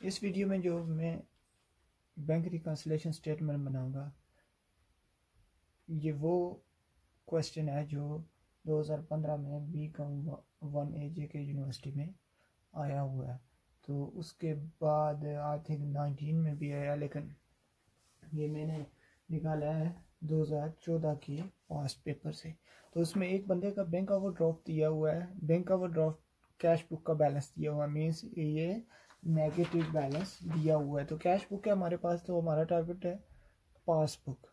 इस वीडियो में जो मैं बैंक रिकन्सिलेशन स्टेटमेंट बनाऊंगा, ये वो क्वेश्चन है जो 2015 में BCom 1 JK यूनिवर्सिटी में आया हुआ है। तो उसके बाद आई थिंक 19 में भी आया, लेकिन ये मैंने निकाला है 2014 के पास्ट पेपर से। तो उसमें एक बंदे का बैंक ओवरड्राफ्ट दिया हुआ है, बैंक ओवरड्राफ्ट कैश बुक का बैलेंस दिया हुआ है, मीन्स ये नेगेटिव बैलेंस दिया हुआ है। तो कैश बुक है हमारे पास, तो हमारा टारगेट है पासबुक।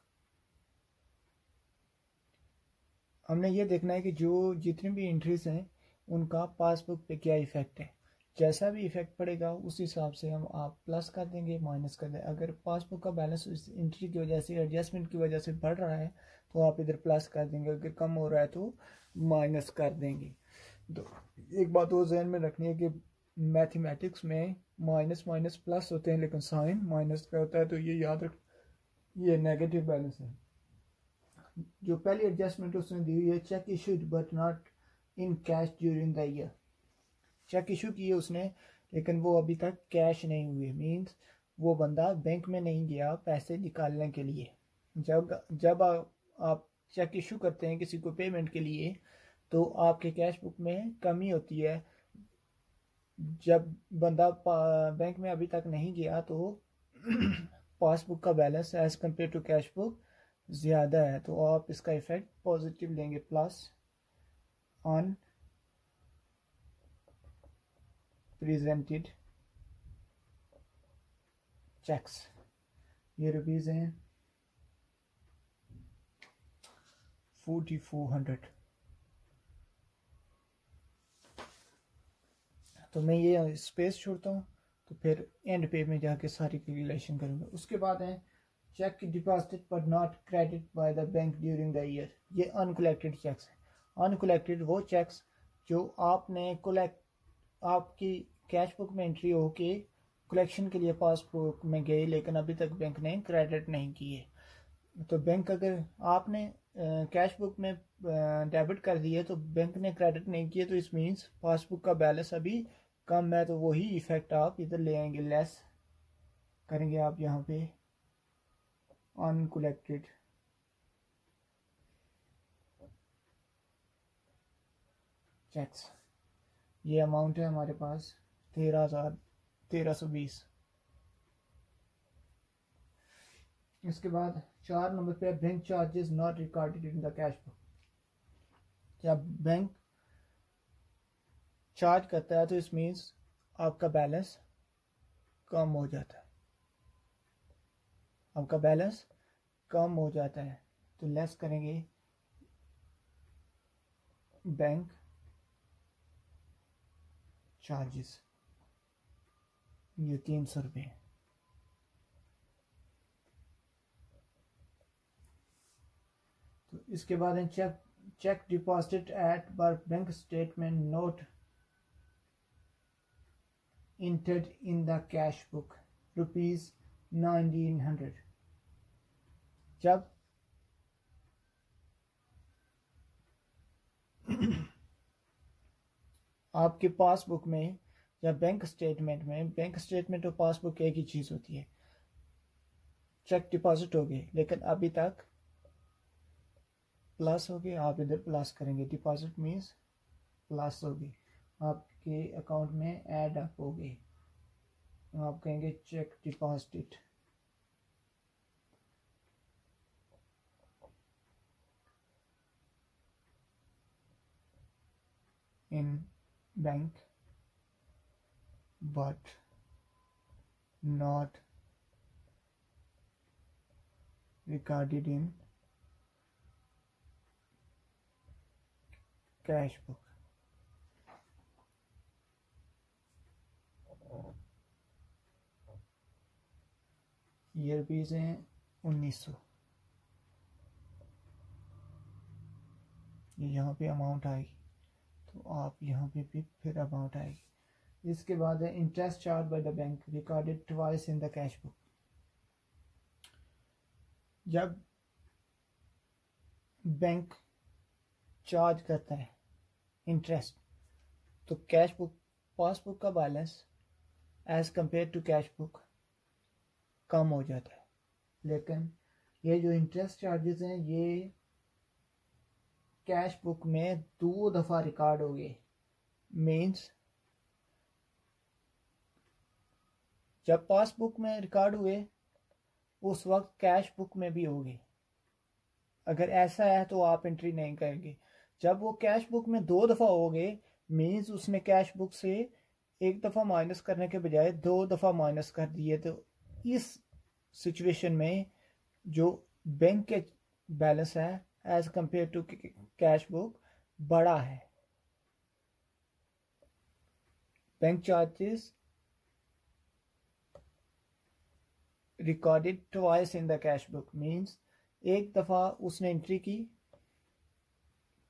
हमने ये देखना है कि जो जितनी भी एंट्रीज हैं उनका पासबुक पे क्या इफेक्ट है। जैसा भी इफेक्ट पड़ेगा उस हिसाब से हम आप प्लस कर देंगे, माइनस कर देंगे। अगर पासबुक का बैलेंस उस एंट्री की वजह से, एडजस्टमेंट की वजह से बढ़ रहा है तो आप इधर प्लस कर देंगे, अगर कम हो रहा है तो माइनस कर देंगे। तो एक बात वो जहन में रखनी है कि मैथमेटिक्स में माइनस माइनस प्लस होते हैं, लेकिन साइन माइनस का होता है। तो ये याद रख, ये नेगेटिव बैलेंस है। जो पहली एडजस्टमेंट उसने दी हुई है, cheque issued but not in cash during the year. Cheque issue किए उसने, लेकिन वो अभी तक कैश नहीं हुए, मींस वो बंदा बैंक में नहीं गया पैसे निकालने के लिए। जब आप चेक इशू करते हैं किसी को पेमेंट के लिए तो आपके कैश बुक में कमी होती है। जब बंदा बैंक में अभी तक नहीं गया तो पासबुक का balance as compare to cash book ज़्यादा है। तो आप इसका इफेक्ट पॉजिटिव लेंगे, प्लस ऑन प्रेजेंटेड चेक्स। ये रुपीज़ हैं 4400। तो मैं ये स्पेस छोड़ता हूँ, तो फिर एंड पे में जाके सारी कैलकुलेशन करूँगा। उसके बाद है check deposited but not credit by the bank during the year. ये अनकलेक्टेड चेक्स हैं। अनकलेक्टेड वो चेक्स जो आपने आपकी कैश बुक में एंट्री हो के कलेक्शन के लिए पासबुक में गए, लेकिन अभी तक बैंक ने क्रेडिट नहीं किए। तो बैंक, अगर आपने कैश बुक में डेबिट कर दिए तो बैंक ने क्रेडिट नहीं किए, तो इस मीन्स पासबुक का बैलेंस अभी कम है। तो वही इफेक्ट आप इधर ले आएंगे, लेस करेंगे आप यहाँ पे अनकलेक्टेड चेक्स। ये अमाउंट है हमारे पास 13,1320। इसके बाद 4 नंबर पे bank charges not recorded in the cash book. जब बैंक चार्ज करता है तो इस मीन्स आपका बैलेंस कम हो जाता है, आपका बैलेंस कम हो जाता है। तो लेस करेंगे बैंक चार्जेस, ये 300 रुपये। तो इसके बाद है cheque deposit at bank statement not entered in the cash book ₹1900। जब आपके पासबुक में या बैंक स्टेटमेंट और पासबुक एक ही चीज होती है। चेक डिपॉजिट हो गए लेकिन अभी तक प्लस हो गए, आप इधर प्लस करेंगे। डिपॉजिट मीन्स प्लस हो गई, आपके अकाउंट में ऐड अप हो गई। आप कहेंगे cheque deposit in bank but not recorded in cash book. ये रुपीज हैं 1900। ये यहाँ पे अमाउंट आएगी, तो आप यहाँ पे भी फिर अमाउंट आएगी। इसके बाद है interest charge by the bank recorded twice in the cash book. जब बैंक चार्ज करता है इंटरेस्ट, तो कैश बुक पासबुक का balance as compare to cash book कम हो जाता है। लेकिन ये जो इंटरेस्ट चार्जेस हैं ये कैश बुक में 2 दफ़ा रिकॉर्ड हो गए। मीन्स जब पासबुक में रिकॉर्ड हुए उस वक्त कैश बुक में भी होगी। अगर ऐसा है तो आप एंट्री नहीं करेंगे। जब वो कैश बुक में 2 दफ़ा हो गए मीन्स उसने कैश बुक से 1 दफ़ा माइनस करने के बजाय 2 दफ़ा माइनस कर दिए। तो इस सिचुएशन में जो बैंक के बैलेंस है as compare to cash book बड़ा है। Bank charges recorded twice in the cash book means एक दफ़ा उसने एंट्री की,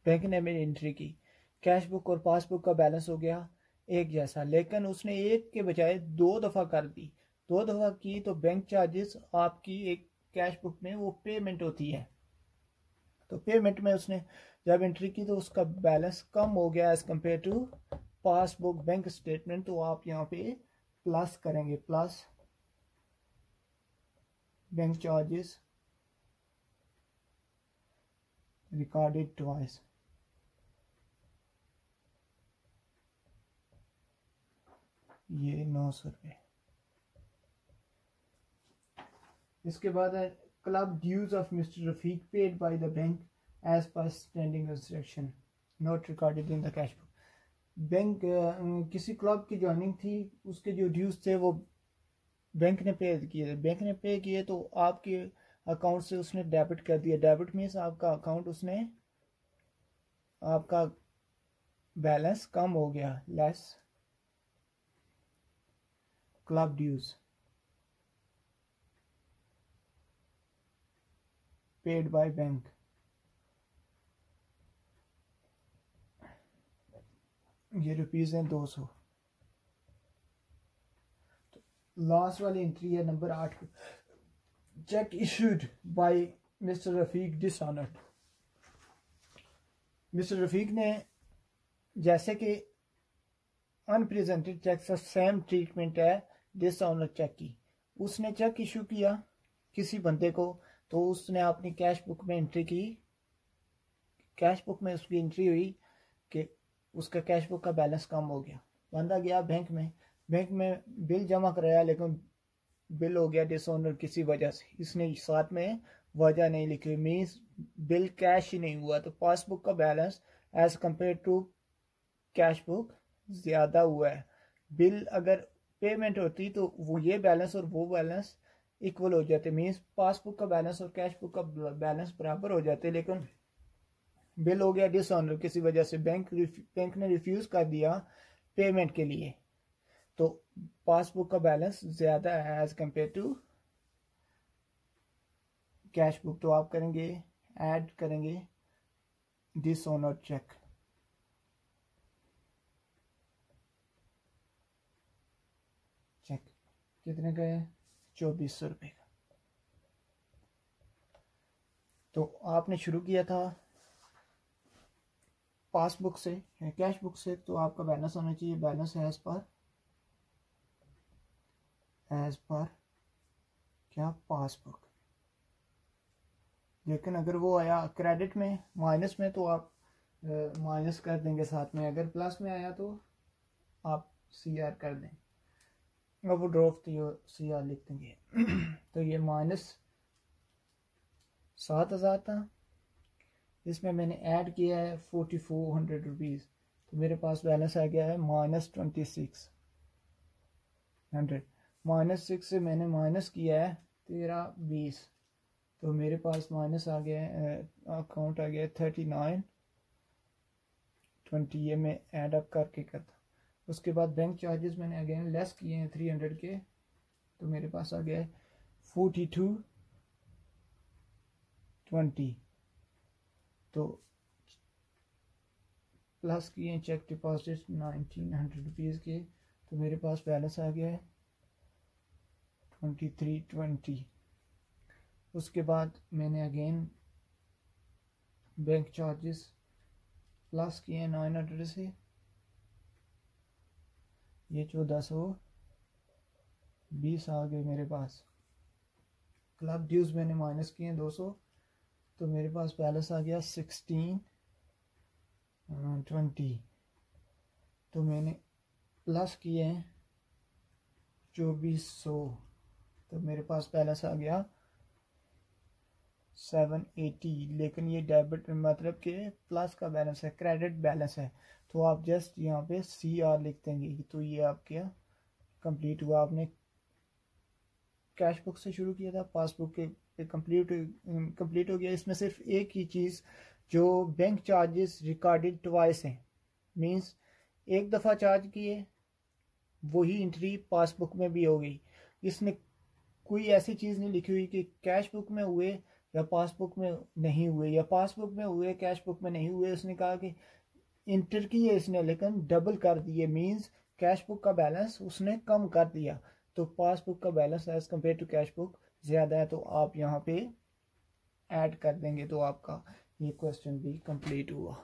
बैंक ने मेरी एंट्री की, कैश बुक और पासबुक का बैलेंस हो गया एक जैसा, लेकिन उसने एक के बजाय 2 दफ़ा कर दी। 2 दफ़ा की तो बैंक चार्जेस आपकी एक कैश बुक में वो पेमेंट होती है। तो पेमेंट में उसने जब एंट्री की तो उसका बैलेंस कम हो गया as compare to passbook bank statement. तो आप यहाँ पे प्लस करेंगे, plus bank charges recorded twice. ये 900 रुपये। इसके बाद है club dues of mister Rafiq paid by the bank as per standing instruction not recorded in the cash book. Bank किसी क्लब की ज्वाइनिंग थी, उसके जो ड्यूज थे वो बैंक ने पे किए थे। बैंक ने पे किए तो आपके अकाउंट से उसने डेबिट कर दिया। डेबिट मीन्स आपका अकाउंट उसने आपका बैलेंस कम हो गया, less club dues paid by bank. ये रुपीज हैं 200। तो लास्ट वाली एंट्री है number 8, cheque issued by mister Rafiq dishonoured. Mister Rafiq ने जैसे कि अनप्रेजेंटेड चेक से सेम ट्रीटमेंट है डिसऑनर चेक की। उसने चेक इशू किया किसी बंदे को तो उसने अपनी कैश बुक में एंट्री की, कैश बुक में उसकी एंट्री हुई कि उसका कैश बुक का बैलेंस कम हो गया। बंदा गया बैंक में बिल जमा कराया लेकिन बिल हो गया डिसऑनर किसी वजह से, इसने साथ में वजह नहीं लिखी, मीन्स बिल कैश ही नहीं हुआ। तो पासबुक का balance as compare to cash book ज़्यादा हुआ है। बिल अगर पेमेंट होती तो वो ये बैलेंस और वो बैलेंस इक्वल हो जाते, मीन्स पासबुक का बैलेंस और कैश बुक का बैलेंस बराबर हो जाते, लेकिन बिल हो गया डिसऑनर किसी वजह से, बैंक ने रिफ्यूज़ कर दिया पेमेंट के लिए। तो पासबुक का बैलेंस ज़्यादा है as compare to cash book. तो आप करेंगे ऐड करेंगे डिसऑनर चेक। चेक कितने का है? 2400 रुपये का। तो आपने शुरू किया था पासबुक से या कैश बुक से, तो आपका बैलेंस होना चाहिए बैलेंस एज पर क्या पासबुक। लेकिन अगर वो आया क्रेडिट में माइनस में तो आप माइनस कर देंगे साथ में, अगर प्लस में आया तो आप CR कर दें, अब वो ड्रॉप तो CR लिख देंगे। तो ये -7,000 था, इसमें मैंने ऐड किया है 4400 रुपीज़, तो मेरे पास बैलेंस आ गया है -2600। -6 से मैंने माइनस किया है 1320, तो मेरे पास माइनस आ गया है, अकाउंट आ गया 3920। ये मैं ऐड अप करके करता। उसके बाद बैंक चार्जेस मैंने अगेन लेस किए हैं 300 के, तो मेरे पास आ गया है 4220। तो प्लस किए चेक डिपॉजिट 1900 रुपीज़ के, तो मेरे पास बैलेंस आ गया है 2320। उसके बाद मैंने अगेन बैंक चार्जेस प्लस किए 900 से, ये 1420 20 आ गए मेरे पास। क्लब ड्यूज मैंने माइनस किए हैं 200, तो मेरे पास बैलेंस आ गया 16 20। तो मैंने प्लस किए हैं 2400, तो मेरे पास बैलेंस आ गया 780। लेकिन ये डेबिट मतलब कि प्लस का बैलेंस है, क्रेडिट बैलेंस है। तो आप जस्ट यहाँ पे CR लिख देंगे, तो ये आपके कंप्लीट हुआ। आपने कैश बुक से शुरू किया था, पासबुक के कंप्लीट हो गया। इसमें सिर्फ एक ही चीज़, जो बैंक चार्जेस रिकॉर्डेड ट्वाइस हैं, मींस एक दफ़ा चार्ज किए, वही एंट्री पासबुक में भी हो गई। इसने कोई ऐसी चीज़ नहीं लिखी हुई कि कैश बुक में हुए या पासबुक में नहीं हुए, या पासबुक में हुए कैश बुक में नहीं हुए। उसने कहा कि इंटर किए इसने, लेकिन डबल कर दिए, मींस कैश बुक का बैलेंस उसने कम कर दिया। तो पासबुक का balance as compared to cash book ज़्यादा है, तो आप यहाँ पे ऐड कर देंगे, तो आपका ये क्वेश्चन भी कंप्लीट हुआ।